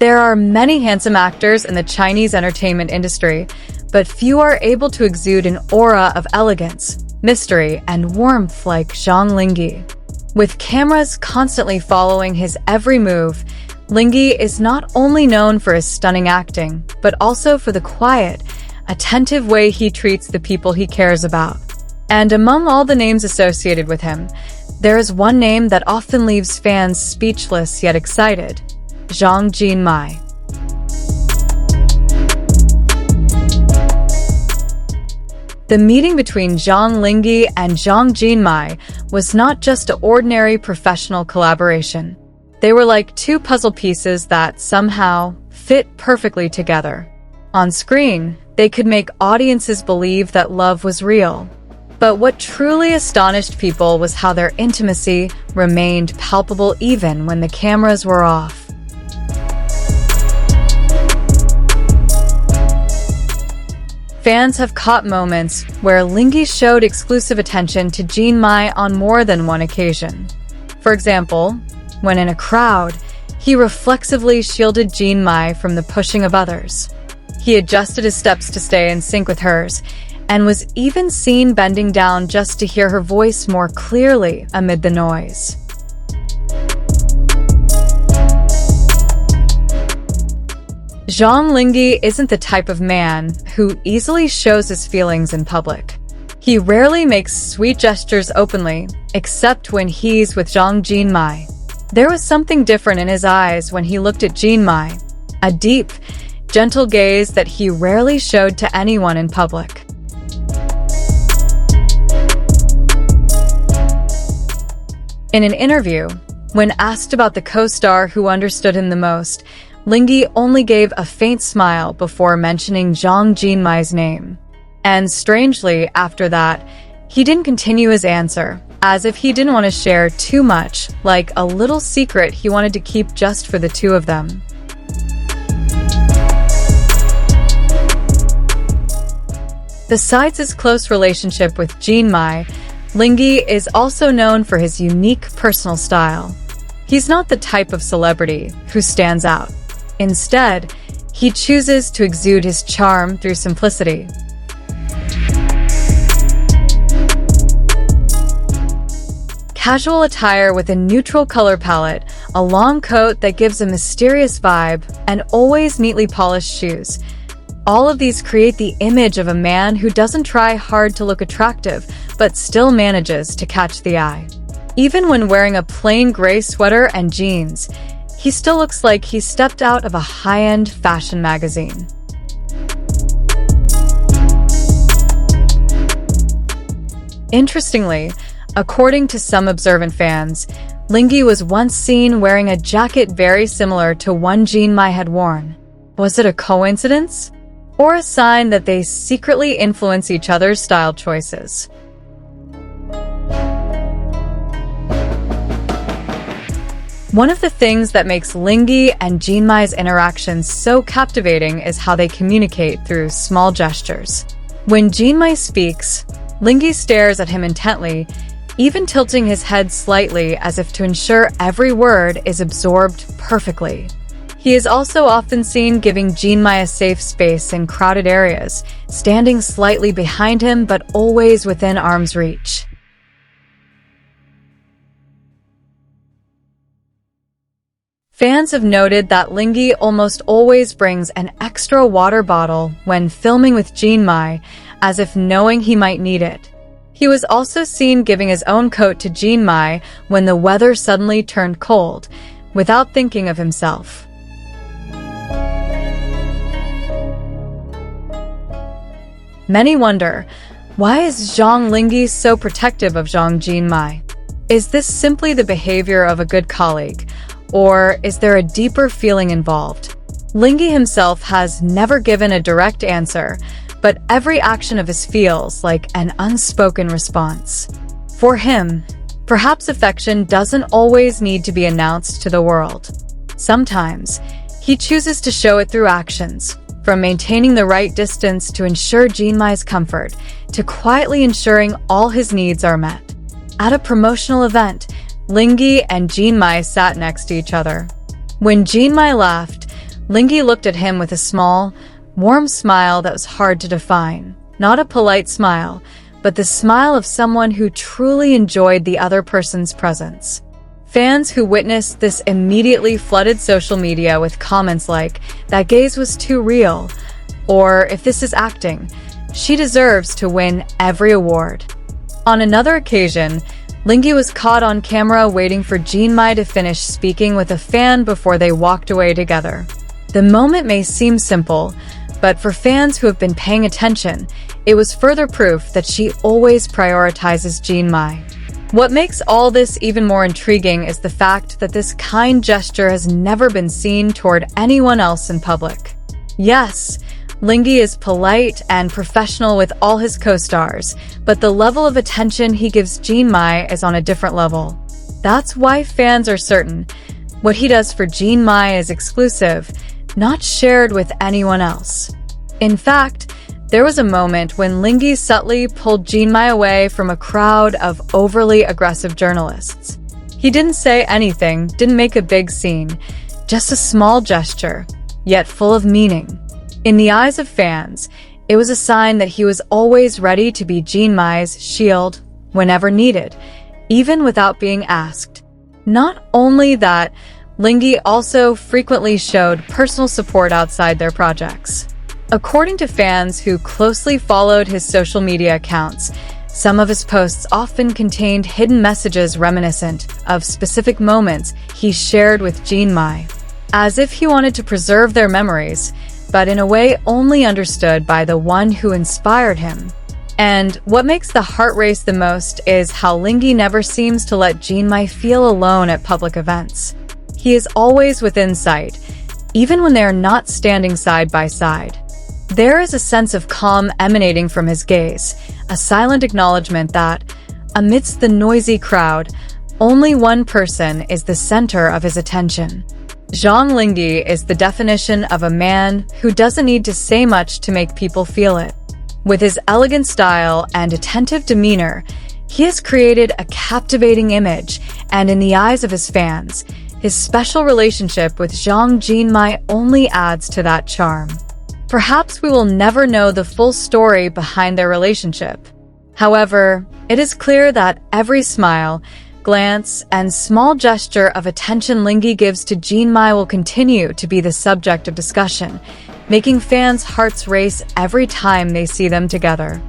There are many handsome actors in the Chinese entertainment industry, but few are able to exude an aura of elegance, mystery, and warmth like Zhang Linghe. With cameras constantly following his every move, Linghe is not only known for his stunning acting, but also for the quiet, attentive way he treats the people he cares about. And among all the names associated with him, there is one name that often leaves fans speechless yet excited: Zhang Jinmai. The meeting between Zhang Linghe and Zhang Jinmai was not just an ordinary professional collaboration. They were like two puzzle pieces that somehow fit perfectly together. On screen, they could make audiences believe that love was real. But what truly astonished people was how their intimacy remained palpable even when the cameras were off. Fans have caught moments where Linghe showed exclusive attention to Jinmai on more than one occasion. For example, when in a crowd, he reflexively shielded Jinmai from the pushing of others. He adjusted his steps to stay in sync with hers, and was even seen bending down just to hear her voice more clearly amid the noise. Zhang Linghe isn't the type of man who easily shows his feelings in public. He rarely makes sweet gestures openly, except when he's with Zhang Jinmai. There was something different in his eyes when he looked at Jinmai, a deep, gentle gaze that he rarely showed to anyone in public. In an interview, when asked about the co-star who understood him the most, Linghe only gave a faint smile before mentioning Zhang Jinmai's name. And strangely, after that, he didn't continue his answer, as if he didn't want to share too much, like a little secret he wanted to keep just for the two of them. Besides his close relationship with Jinmai, Linghe is also known for his unique personal style. He's not the type of celebrity who stands out. Instead, he chooses to exude his charm through simplicity. Casual attire with a neutral color palette, a long coat that gives a mysterious vibe, and always neatly polished shoes. All of these create the image of a man who doesn't try hard to look attractive, but still manages to catch the eye. Even when wearing a plain gray sweater and jeans, he still looks like he stepped out of a high-end fashion magazine. Interestingly, according to some observant fans, Linghe was once seen wearing a jacket very similar to one Jinmai had worn. Was it a coincidence? Or a sign that they secretly influence each other's style choices? One of the things that makes Linghe and Jinmai's interactions so captivating is how they communicate through small gestures. When Jinmai speaks, Linghe stares at him intently, even tilting his head slightly as if to ensure every word is absorbed perfectly. He is also often seen giving Jinmai a safe space in crowded areas, standing slightly behind him but always within arm's reach. Fans have noted that Linghe almost always brings an extra water bottle when filming with Jinmai, as if knowing he might need it. He was also seen giving his own coat to Jinmai when the weather suddenly turned cold, without thinking of himself. Many wonder, why is Zhang Linghe so protective of Zhang Jinmai? Is this simply the behavior of a good colleague, or is there a deeper feeling involved? Linghe himself has never given a direct answer, but every action of his feels like an unspoken response. For him, perhaps affection doesn't always need to be announced to the world. Sometimes, he chooses to show it through actions, from maintaining the right distance to ensure Jinmai's comfort, to quietly ensuring all his needs are met. At a promotional event, Linghe and Jinmai sat next to each other. When Jinmai laughed, Linghe looked at him with a small, warm smile that was hard to define. Not a polite smile, but the smile of someone who truly enjoyed the other person's presence. Fans who witnessed this immediately flooded social media with comments like, "That gaze was too real," or "If this is acting, she deserves to win every award." On another occasion, Linghe was caught on camera waiting for Jinmai to finish speaking with a fan before they walked away together. The moment may seem simple, but for fans who have been paying attention, it was further proof that she always prioritizes Jinmai. What makes all this even more intriguing is the fact that this kind gesture has never been seen toward anyone else in public. Yes, Linghe is polite and professional with all his co-stars, but the level of attention he gives Jinmai is on a different level. That's why fans are certain what he does for Jinmai is exclusive, not shared with anyone else. In fact, there was a moment when Linghe subtly pulled Jinmai away from a crowd of overly aggressive journalists. He didn't say anything, didn't make a big scene, just a small gesture, yet full of meaning. In the eyes of fans, it was a sign that he was always ready to be Jinmai's shield whenever needed, even without being asked. Not only that, Linghe also frequently showed personal support outside their projects. According to fans who closely followed his social media accounts, some of his posts often contained hidden messages reminiscent of specific moments he shared with Jinmai, as if he wanted to preserve their memories, but in a way only understood by the one who inspired him. And what makes the heart race the most is how Linghe never seems to let Jinmai feel alone at public events. He is always within sight, even when they are not standing side by side. There is a sense of calm emanating from his gaze, a silent acknowledgement that, amidst the noisy crowd, only one person is the center of his attention. Zhang Linghe is the definition of a man who doesn't need to say much to make people feel it. With his elegant style and attentive demeanor, he has created a captivating image, and in the eyes of his fans, his special relationship with Zhang Jinmai only adds to that charm. Perhaps we will never know the full story behind their relationship. However, it is clear that every smile, glance, and small gesture of attention Linghe gives to Jinmai will continue to be the subject of discussion, making fans' hearts race every time they see them together.